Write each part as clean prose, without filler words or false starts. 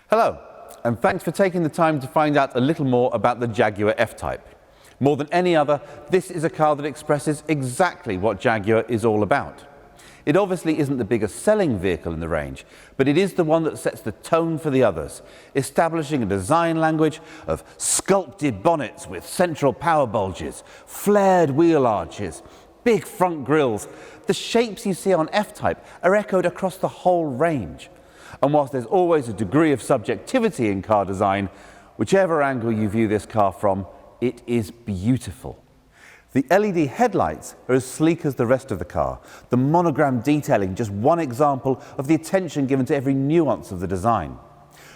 Hello, and thanks for taking the time to find out a little more about the Jaguar F-Type. More than any other, this is a car that expresses exactly what Jaguar is all about. It obviously isn't the biggest selling vehicle in the range, but it is the one that sets the tone for the others, establishing a design language of sculpted bonnets with central power bulges, flared wheel arches, big front grille. The shapes you see on F-Type are echoed across the whole range. And whilst there's always a degree of subjectivity in car design, whichever angle you view this car from, it is beautiful. The LED headlights are as sleek as the rest of the car, the monogram detailing just one example of the attention given to every nuance of the design.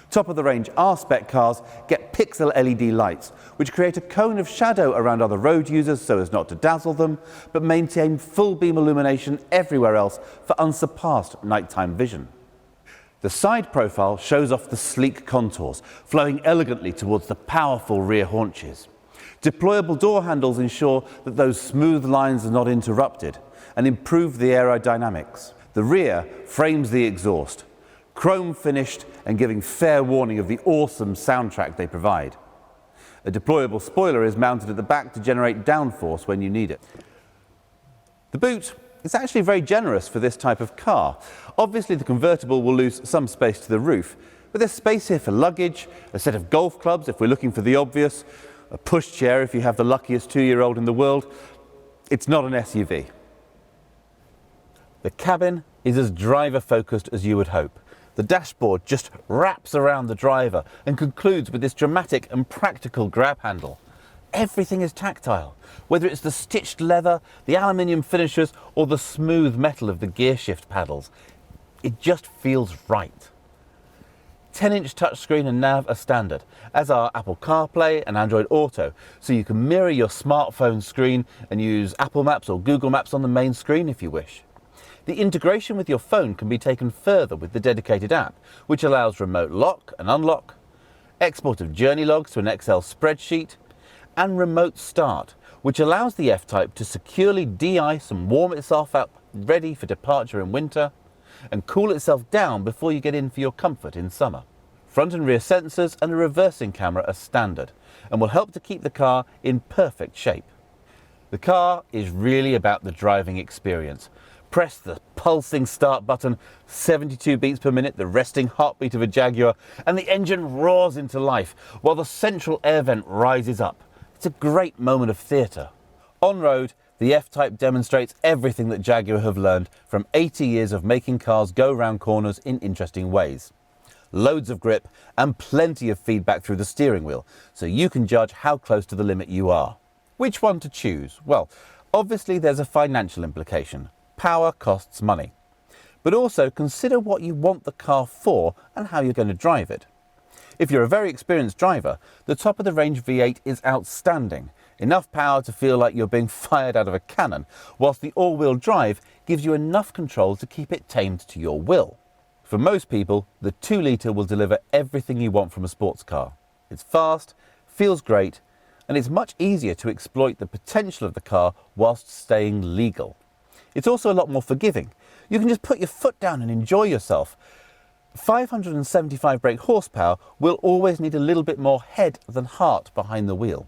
Top-of-the-range R-Spec cars get pixel LED lights, which create a cone of shadow around other road users so as not to dazzle them, but maintain full beam illumination everywhere else for unsurpassed nighttime vision. The side profile shows off the sleek contours, flowing elegantly towards the powerful rear haunches. Deployable door handles ensure that those smooth lines are not interrupted and improve the aerodynamics. The rear frames the exhaust, chrome finished and giving fair warning of the awesome soundtrack they provide. A deployable spoiler is mounted at the back to generate downforce when you need it. The boot is actually very generous for this type of car. Obviously the convertible will lose some space to the roof, but there's space here for luggage, a set of golf clubs if we're looking for the obvious, a pushchair if you have the luckiest 2-year-old in the world. It's not an SUV. The cabin is as driver-focused as you would hope. The dashboard just wraps around the driver and concludes with this dramatic and practical grab handle. Everything is tactile, whether it's the stitched leather, the aluminium finishers, or the smooth metal of the gear shift paddles. It just feels right. 10-inch touchscreen and nav are standard, as are Apple CarPlay and Android Auto, so you can mirror your smartphone screen and use Apple Maps or Google Maps on the main screen if you wish. The integration with your phone can be taken further with the dedicated app, which allows remote lock and unlock, export of journey logs to an Excel spreadsheet, and remote start, which allows the F-Type to securely de-ice and warm itself up ready for departure in winter, and cool itself down before you get in for your comfort in summer. Front and rear sensors and a reversing camera are standard and will help to keep the car in perfect shape. The car is really about the driving experience. Press the pulsing start button, 72 beats per minute, the resting heartbeat of a Jaguar, and the engine roars into life while the central air vent rises up. It's a great moment of theatre. On road, the F-Type demonstrates everything that Jaguar have learned from 80 years of making cars go round corners in interesting ways. Loads of grip and plenty of feedback through the steering wheel, so you can judge how close to the limit you are. Which one to choose? Well, obviously there's a financial implication. Power costs money. But also consider what you want the car for and how you're going to drive it. If you're a very experienced driver, the top-of-the-range V8 is outstanding. Enough power to feel like you're being fired out of a cannon, whilst the all-wheel drive gives you enough control to keep it tamed to your will. For most people, the 2-litre will deliver everything you want from a sports car. It's fast, feels great, and it's much easier to exploit the potential of the car whilst staying legal. It's also a lot more forgiving. You can just put your foot down and enjoy yourself. 575 brake horsepower will always need a little bit more head than heart behind the wheel.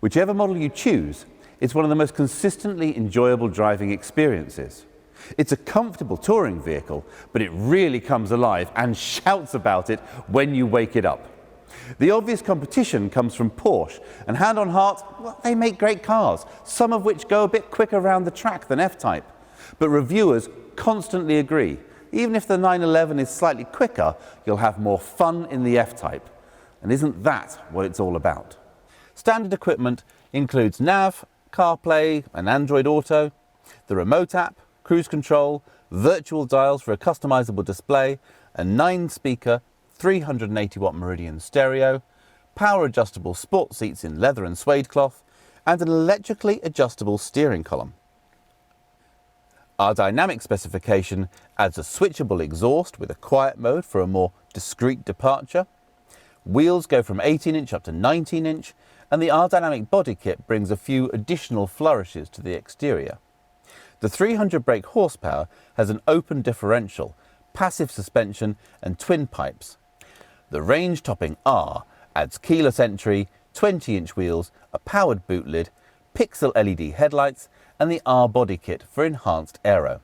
Whichever model you choose, it's one of the most consistently enjoyable driving experiences. It's a comfortable touring vehicle, but it really comes alive and shouts about it when you wake it up. The obvious competition comes from Porsche, and hand on heart, well, they make great cars, some of which go a bit quicker around the track than F-Type. But reviewers constantly agree, even if the 911 is slightly quicker, you'll have more fun in the F-Type. And isn't that what it's all about? Standard equipment includes nav, CarPlay and Android Auto, the remote app, cruise control, virtual dials for a customizable display, a 9-speaker, 380-watt Meridian stereo, power adjustable sport seats in leather and suede cloth, and an electrically adjustable steering column. Our dynamic specification adds a switchable exhaust with a quiet mode for a more discreet departure. Wheels go from 18-inch up to 19-inch, and the R-Dynamic body kit brings a few additional flourishes to the exterior. The 300 brake horsepower has an open differential, passive suspension and twin pipes, The range-topping R adds keyless entry, 20-inch wheels, a powered boot lid, pixel LED headlights and the R body kit for enhanced aero.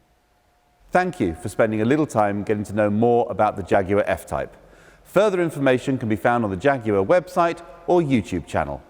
Thank you for spending a little time getting to know more about the Jaguar F-Type. Further information can be found on the Jaguar website or YouTube channel.